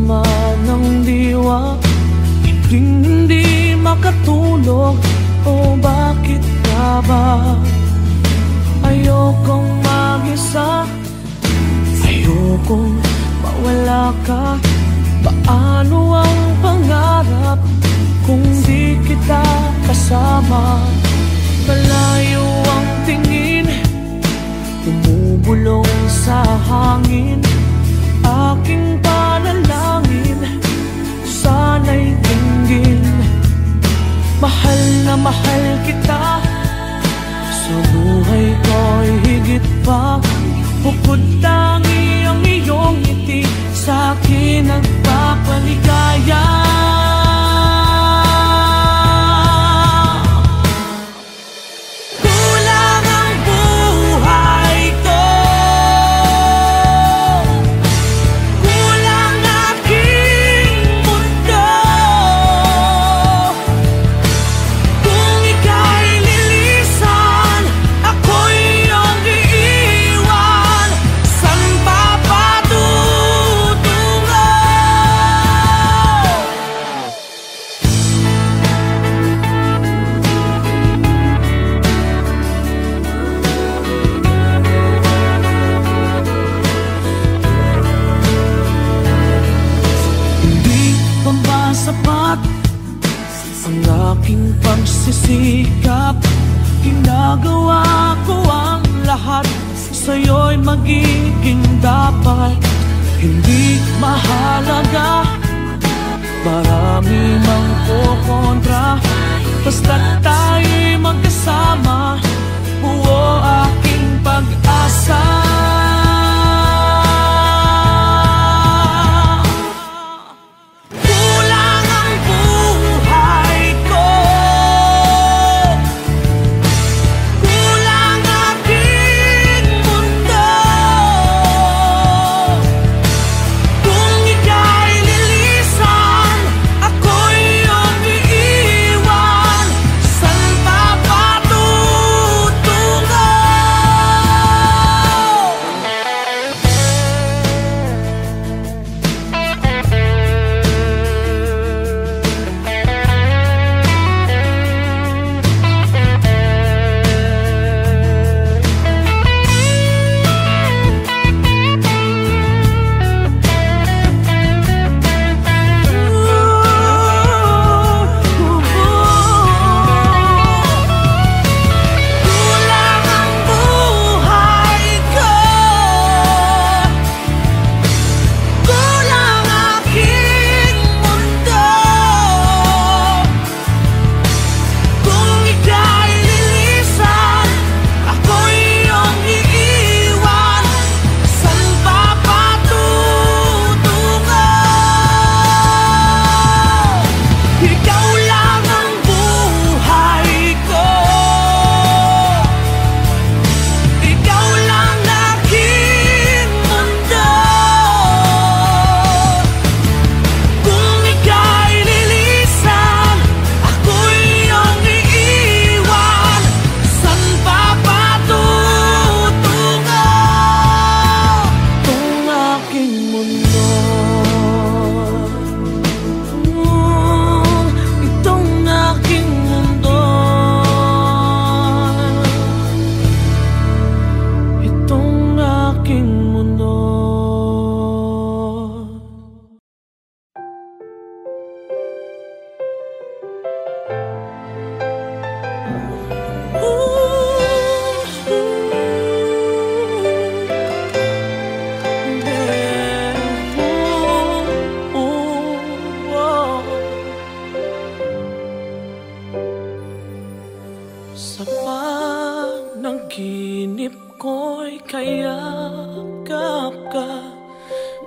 sama ng diwa, hindi makatulog. O bakit ka ba? Ayokong mag-isa, ayokong mawala ka. Paano ang pangarap kung di kita kasama? Malayo ang tingin, bumubulong sa hangin. Aking panalangin, sana'y tinggin. Mahal na mahal kita, sa buhay ko'y higit pa. Bukod tangi ang iyong ngiti, sa'kin nagpapaligaya. Pagsisikap, ginagawa ko ang lahat, sa'yo'y magiging dapat. Hindi mahalaga, marami mang kukontra, basta't tayo'y magkasama, buo aking pag-asa.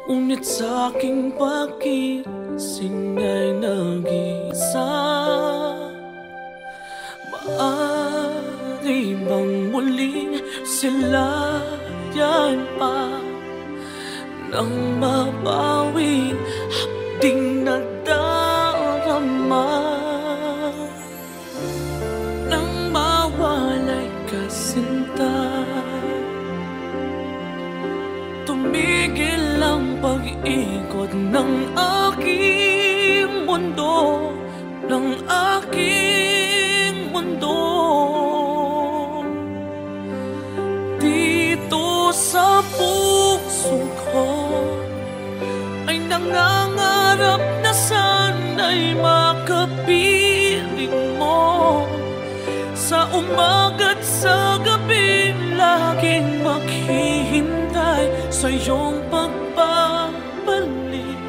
Ngunit sa aking pagkising ay nag-isa. Maaari bang muling silayan pa nang mabawi hapding nadarama? Nang mawalay ka sinta, tumigil lang ang pag-ikot ng aking mundo, ng aking mundo. Dito sa puso ko ay nangangarap na sana'y makapiling mo. Sa umaga't sa gabi, laging maghihintay sa iyong pagbabalik.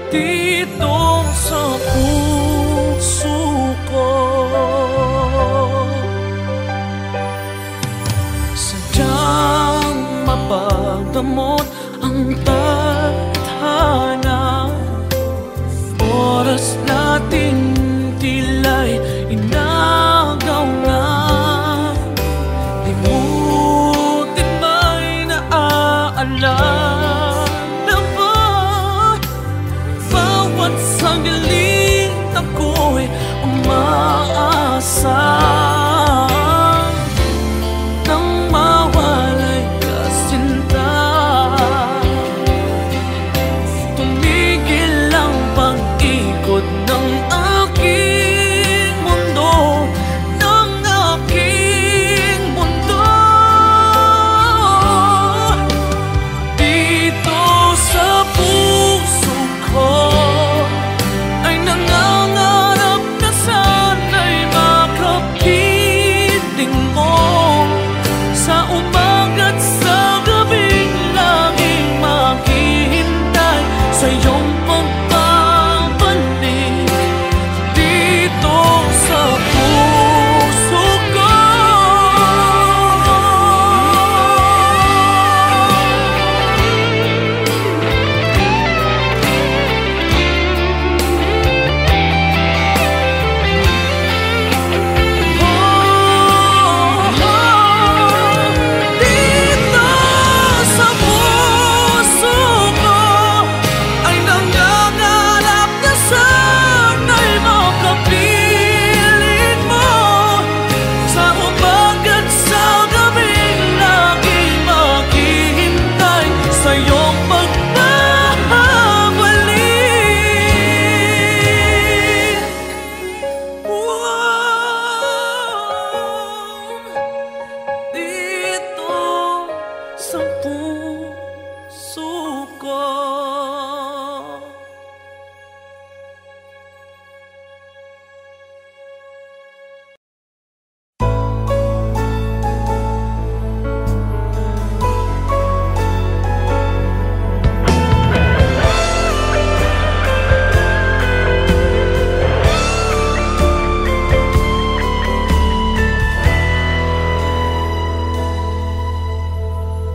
Dito sa puso ko, sadyang mapagdamot ang tadhana. Oras natin tila'y inagaw na. Limutin may naaalala ba? Bawat sandali ako'y umaasa nang mawalay ka, sinta. Tumigil ang pag-ikot ng aking mundo, ng aking mundo. Dito sa puso ko ay nangangarap na sana'y makapiling mo. Sa umaga't sa gabing laging maghihintay sa iyong pagbabalik. Dito sa puso ko, dito sa puso ko ay nangangarap na sana'y makapiling mo. Sa umaga't sa gabing laging maghihintay sa iyong pagbabalik. Dito sa puso ko.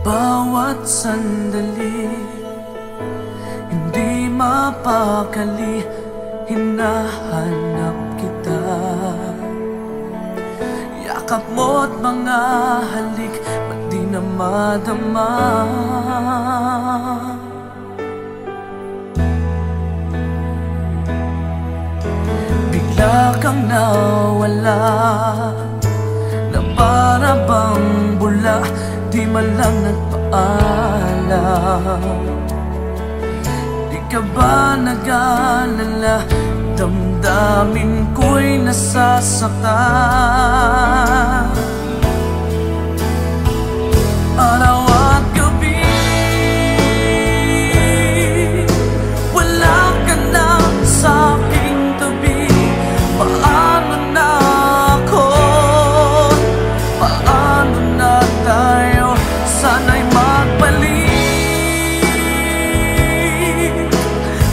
Bawat sandali, hindi mapakali, hinahanap kita. Yakap mo't mga halik, ba't di na madama? Bigla kang nawala, na para bang bula, di man lang nagpaalam. Di ka ba nag-alala, damdamin ko'y nasasaktan. Araw at gabi, wala ka na sa aking tabi. Paano na ako? Paano na tayo? Sana'y magbalik.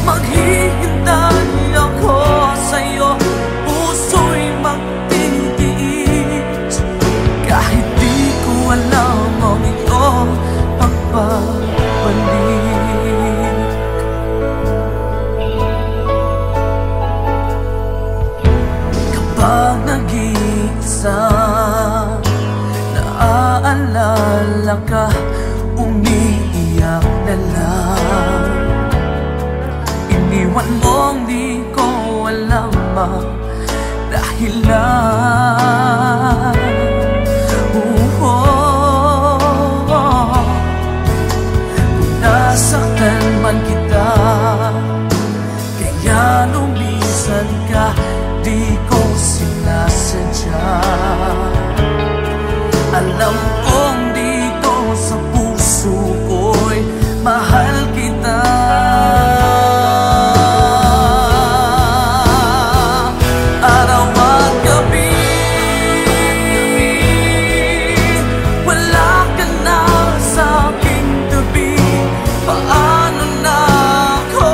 Maghihintay ako sa'yo, puso'y magtitiis. Kahit di ko alam ang ito mahal kita. Araw at gabi, wala ka na sa aking tabi. Paano na ako?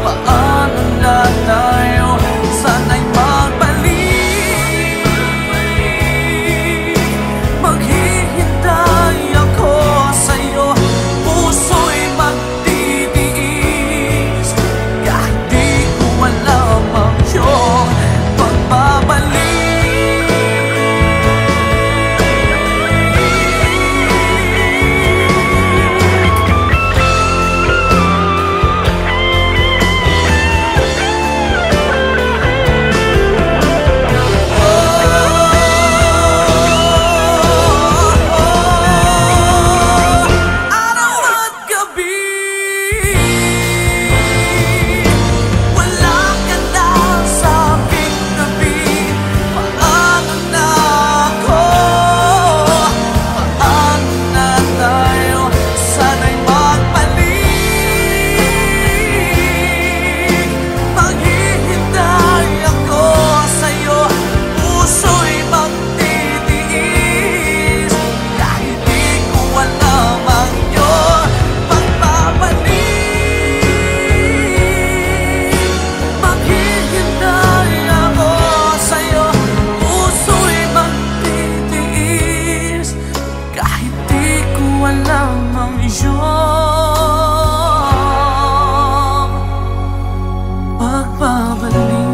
Paano na tayo? Sana'y magbalik. Maghihintay ako sa'yo. Puso'y magtitiis kahit di ko alam ang iyong pagbabalik. Araw at gabi, wala ka na sa aking tabi. Paano na ako? Paano na tayo? Sana'y magbalik. Maghihintay ako sa'yo. Puso'y magtitiis kahit di ko alam ang iyong pagbabalik. Maghihintay ako sa'yo. Puso'y magtitiis kahit di ko alam ang iyong pagbabalik.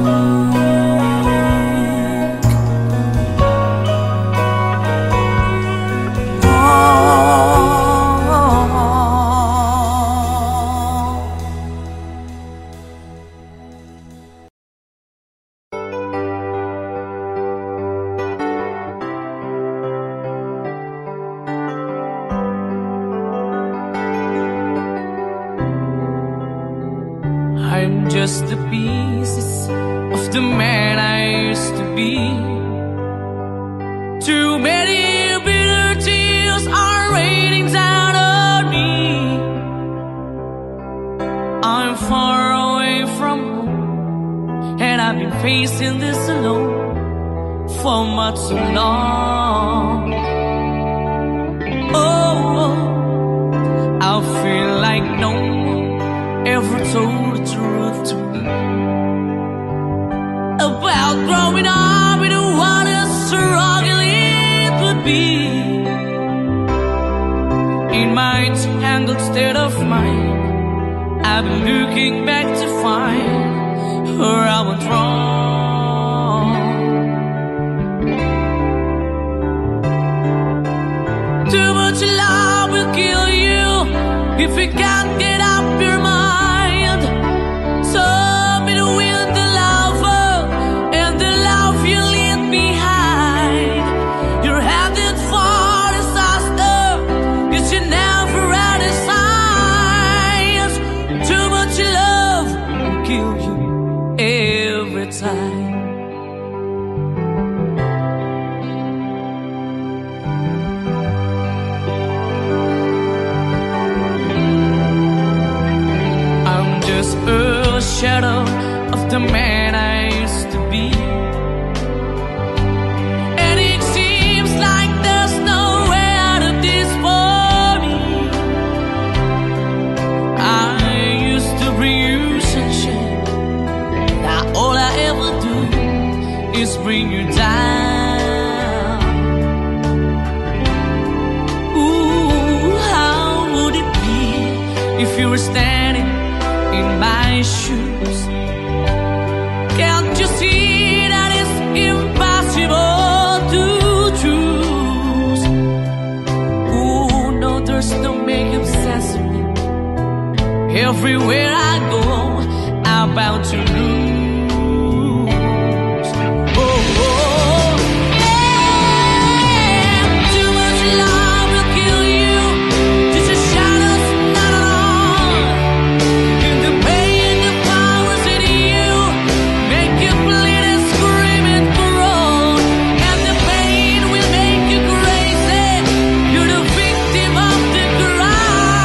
I'm just the pieces of the man I used to be. Too many bitter tears are raining down on me. I'm far away from home, and I've been facing this alone for much too long. Oh, I feel like no one ever told the truth to me about growing up in what a struggle it would be. In my tangled state of mind, I've been looking back to find where I went wrong. Too much love will kill you if you can't get up your mind. Tell me to win the lover and the love you leave behind. You're headed for disaster, 'cause you never had a signs. Too much love will kill you every time. A shadow of the man I used to be, and it seems like there's no way out of this for me. I used to bring you sunshine, now all I ever do is bring you down. Ooh, how would it be if you were standing in my shoes? Can't you see that it's impossible to choose? Oh no, there's no making sense of me. Everywhere I go, I'm bound to lose. Oh, oh, yeah. Too much love will kill you. Just a shadow's not alone. In the pain, the powers in you make you bleed and scream and groan. And the pain will make you crazy. You're the victim of the crime.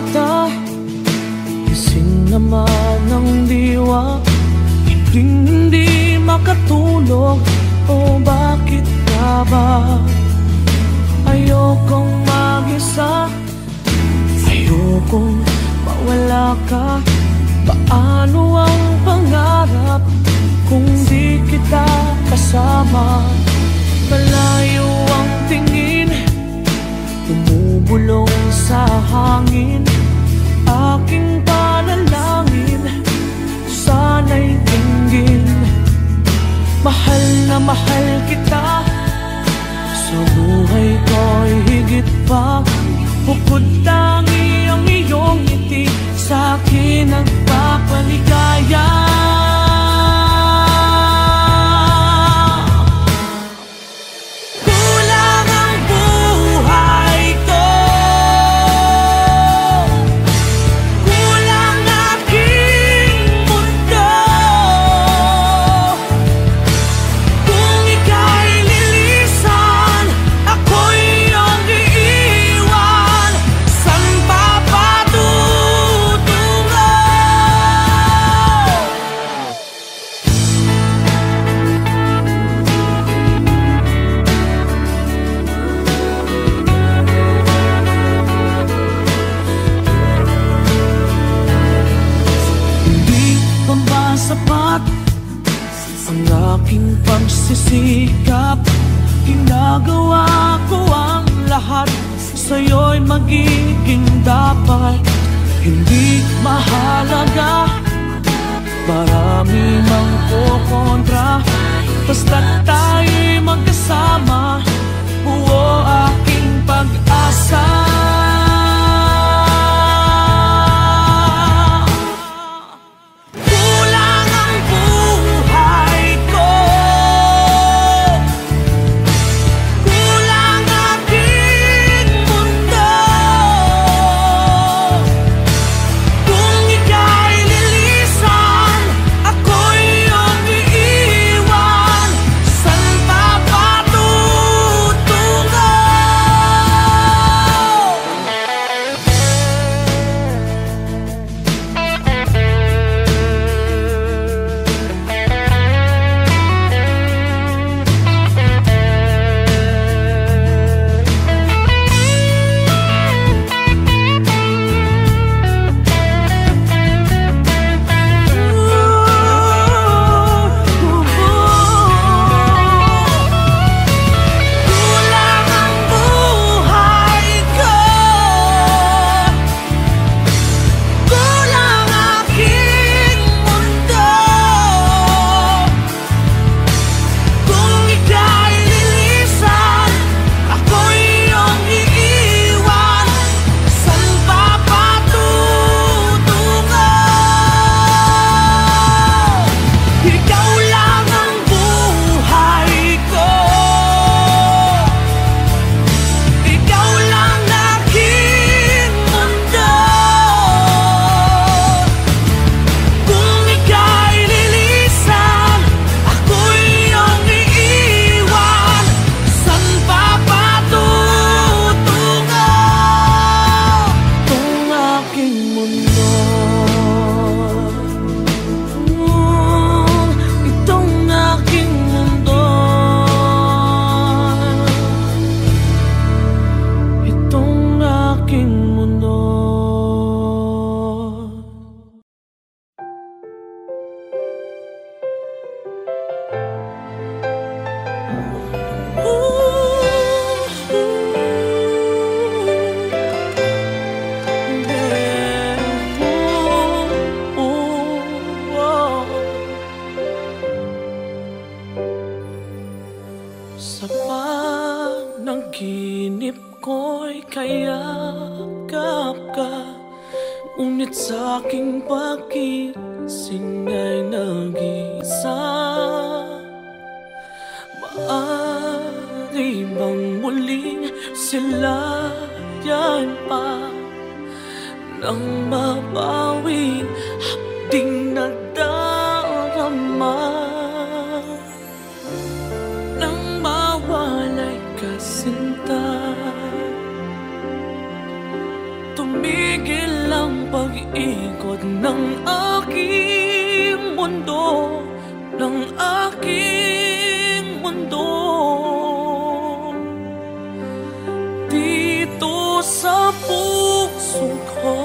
bata, gising naman ng diwa, hindi makatulog. O bakit ka ba? Ayokong mag-isa, ayokong mawala ka. Paano ang pangarap kung di kita kasama? Malayo ang tingin, bumubulong sa hangin. Aking panalangin, sana'y dinggin. Mahal na mahal kita, sa buhay ko'y higit pa. Bukod tangi ang iyong ngiti, sa'kin nagpapaligaya. Kulang ang buhay ko, kulang aking mundo. Kung ika'y lilisan, ako'y iyong iiwan. San pa patutungo? Hindi pa ba sapat ang aking pagsisikap? Ginagawa ko ang lahat, sa'yo'y magiging dapat. Hindi mahalaga, marami mang kukontra, basta't tayo'y magkasama, buo aking pag-asa. Kulang ang buhay ko, kulang aking mundo. Kung ika'y lilisan, ako'y iyong iiwan. San pa patutungo? Kulang ang buhay ko, kulang aking mundo. Kung ika'y lilisan, ako'y iyong iiwan. San pa patutungo? Ikaw lang ang buhay ko, ikaw lang aking mundo. Kung ika'y lilisan, ako'y iyong iiwan. San pa patutungo? Itong aking mundo, itong aking mundo, itong aking mundo. Sa panaginip ko'y kayakap ka, ngunit sa'king pagising ay nag-isa. Maaari bang muling silayan pa nang mabawing hapding nadarama? Nang mawalay ka sinta, tumigil ang pag-ikot ng aking mundo, ng aking mundo. Dito sa puso ko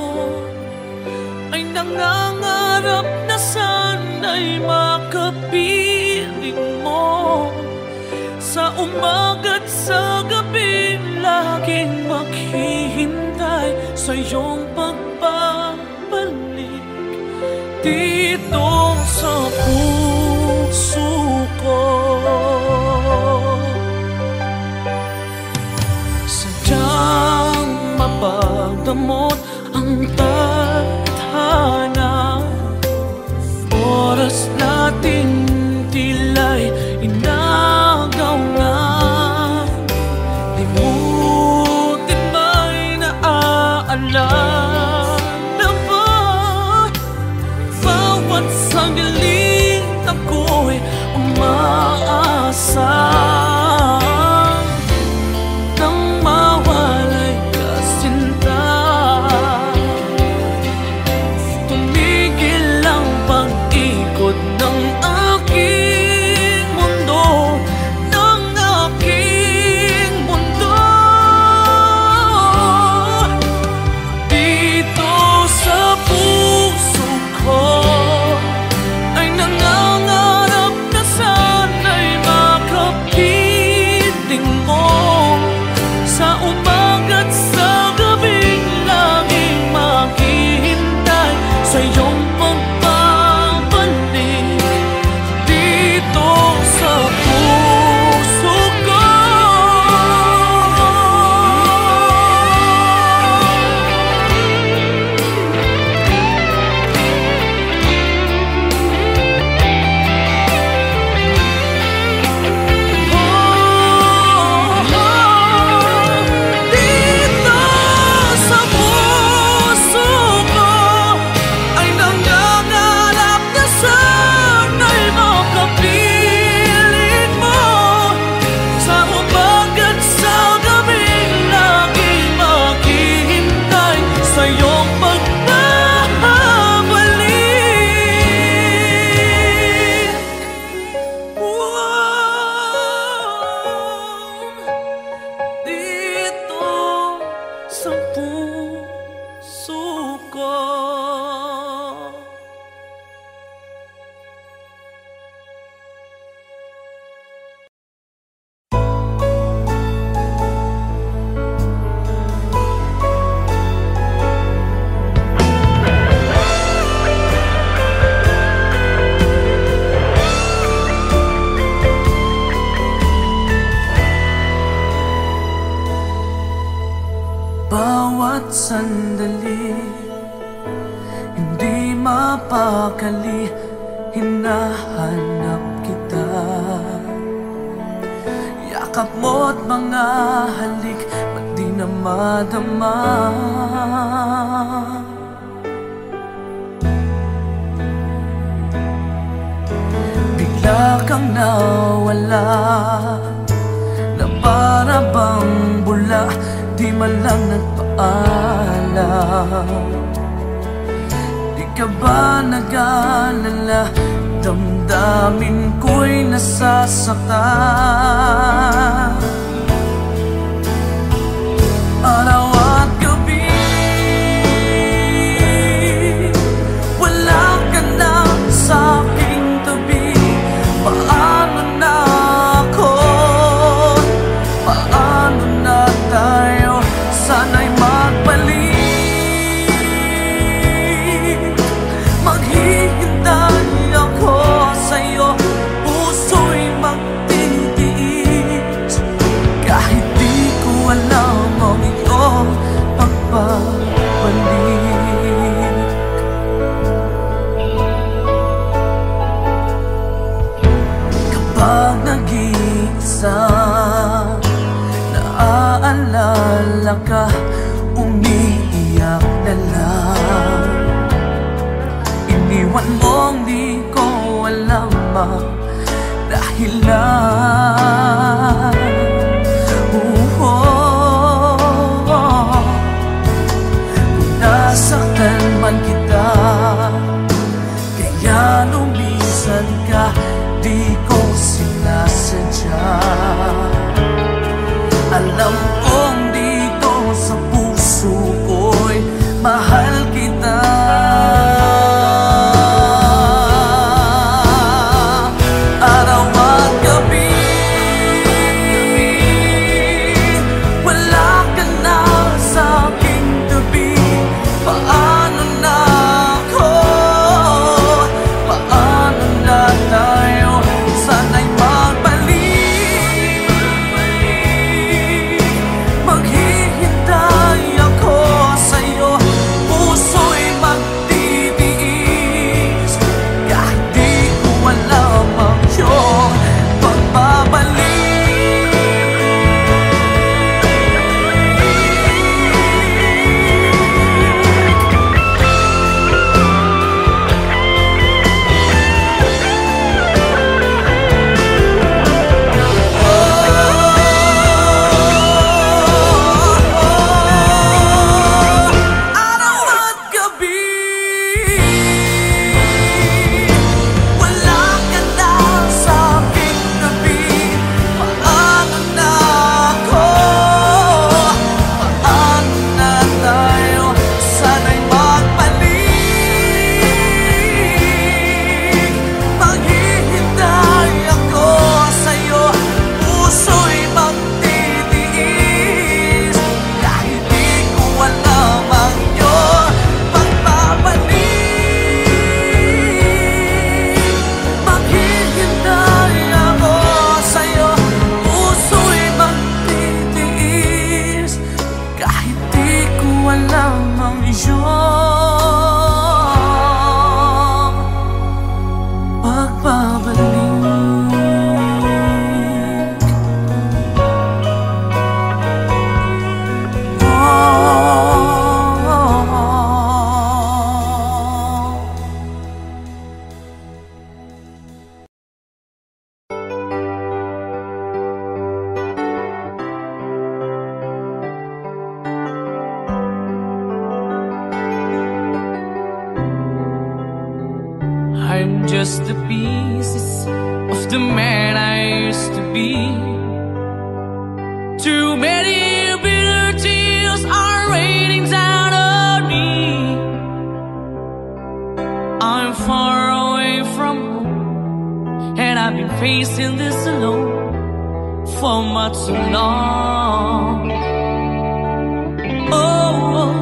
ay nangangarap na sana'y makapiling mo. Sa umaga't sa gabi, laging maghihintay sa iyong pagbabalik. Dito sa puso ko, sadyang mapagdamot ang tadhana. Oras natin tila'y inagaw na. Limutin ba'y naaalala ba? Bawat sandali ako'y umaasa nang mawalay ka, sinta. Tumigil ang pag-ikot ng aking mundo, ng aking mundo. Dito sa puso ko ay nangangarap na sana'y makapiling mo. Sa umaga't sa gabing laging maghihintay sa iyong pagbabalik. Dito sa puso ko, dito sa puso ko ay nangangarap na sana'y makapiling mo. Sa umaga't sa gabing laging maghihintay sa iyong pagbabalik. Dito sa puso ko. Bawat sandali, hindi mapakali, hinahanap kita. Yakap mo't mga halik, ba't di na madama? Bigla kang nawala, na para bang bula, di man lang nagpaalam. Di ka ba nag-alala, damdamin ko'y nasasaktan. Araw at gabi, wala ka na sa aking tabi. Paano na ako? Paano na tayo? Sana'y magbalik. Maghihintay ako sa'yo, puso'y magtitiis. Kahit di ko alam ang iyong pagbabalik. Kapag nag-iisa, naaalala ka, umiiyak na lang. Iniwan mong di ko alam ang dahilan. Kung nasaktan Alam kong dito sa puso ko'y mahal kita. Araw at gabi, wala ka na sa aking tabi. Paano na ako? Paano na tayo? Sana'y magbalik. Maghihintay ako sa'yo. Puso'y magtitiis kahit di ko alam ang iyong pagbabalik. Araw at gabi, wala ka na sa aking tabi. Paano na ako? Paano na tayo? Sana'y magbalik. Maghihintay ako sa'yo. Puso'y magtitiis kahit di ko alam ang iyong pagbabalik. Maghihintay ako sa'yo. Puso'y magtitiis kahit di ko alam ang iyong pagbabalik. I'm just the pieces of the man I used to be. Too many bitter tears are raining down on me. I'm far away from home, and I've been facing this alone for much too long. Oh,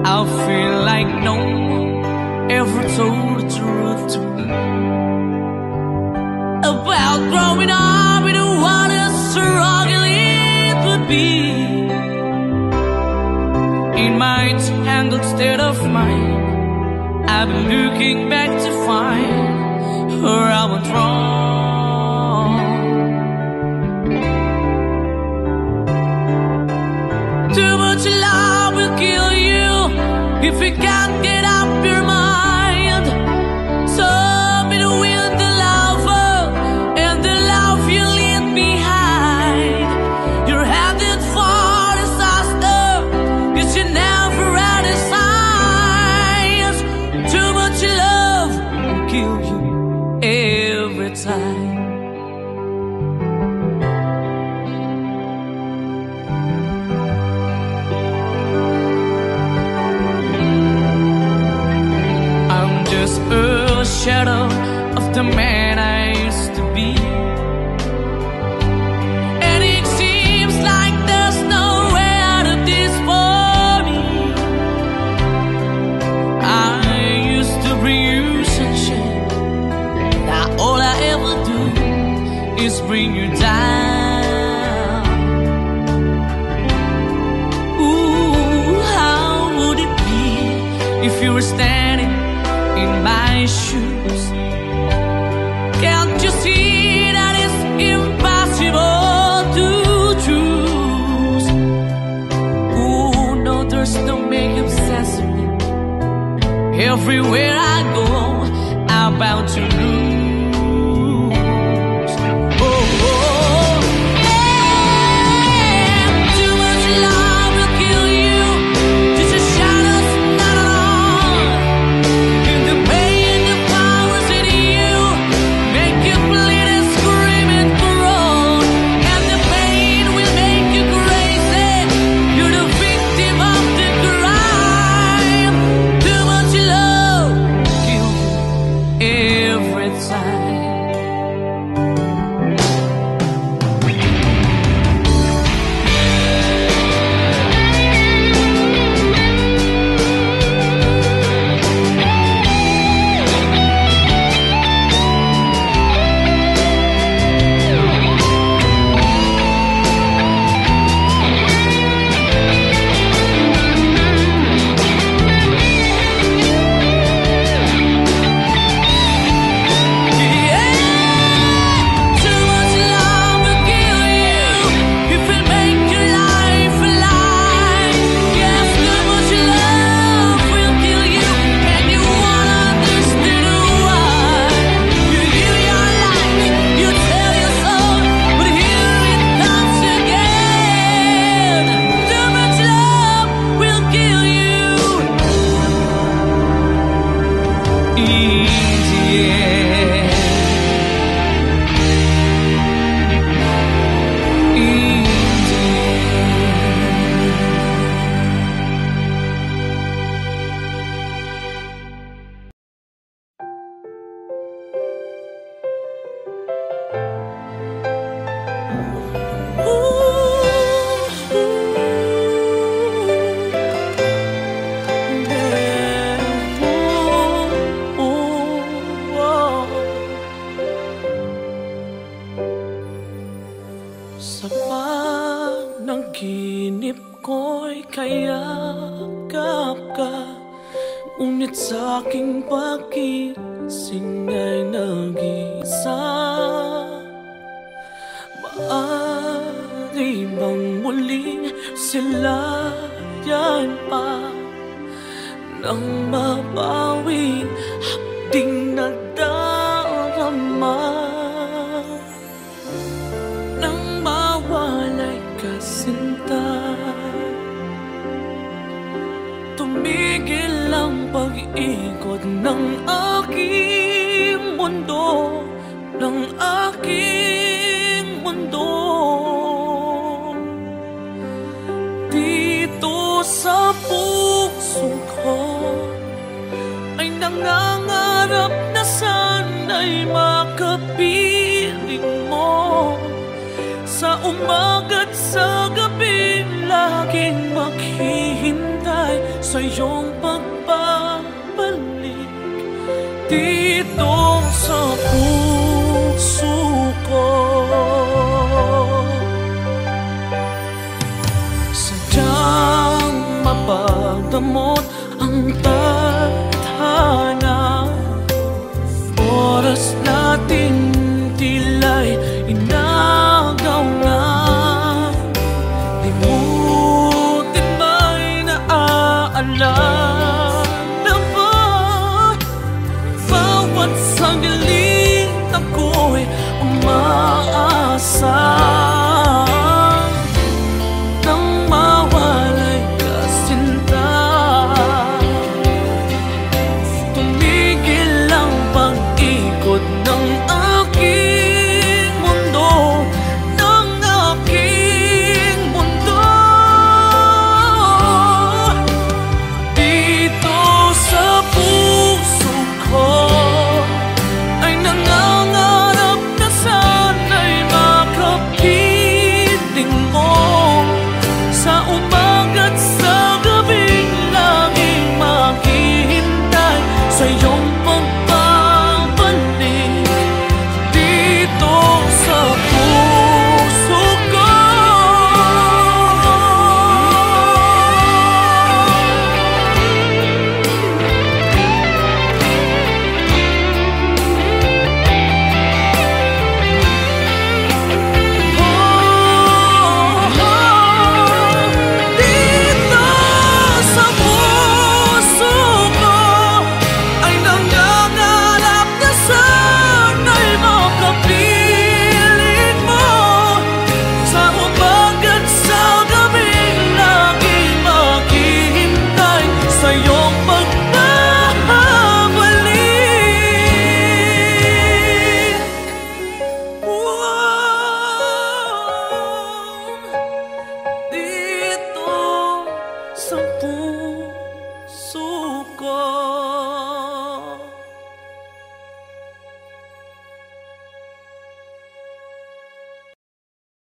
I feel like no one ever told the truth to me about growing up in what a struggle it would be. In my tangled state of mind, I've been looking back to find where I went wrong. Too much love will kill you if you can't get up your mind. So between the lover and the love you leave behind, you're headed for disaster, 'cause you never had a signs. Too much love will kill you every time. A shadow of the man I used to be, and it seems like there's no way out of this for me. I used to bring you sunshine, now all I ever do is bring you down. Ooh, how would it be if you were standing in my shoes? Can't you see that it's impossible to choose? Ooh, no, there's no making sense of me. Everywhere I go, I'm bound to lose. Oh, oh, yeah. Too much love will kill you. Just a shadow's not alone. In the pain, the powers in you make you bleed and scream and groan, and the pain will make panaginip ko'y kayakap ka, ngunit sa'king pagising ay nag-isa. Maaari bang muling silayan pa nang mabawing hapding nadarama, nang mawalay ka sinta, tumigil ang pag-ikot ng aking mundo, ng aking mundo. Dito sa puso ko ay nangangarap na sana'y makapiling mo. Sa umaga't sa gabi laging maghihintay sa iyong pagbabalik. Dito sa puso ko, sadyang mapagdamot ang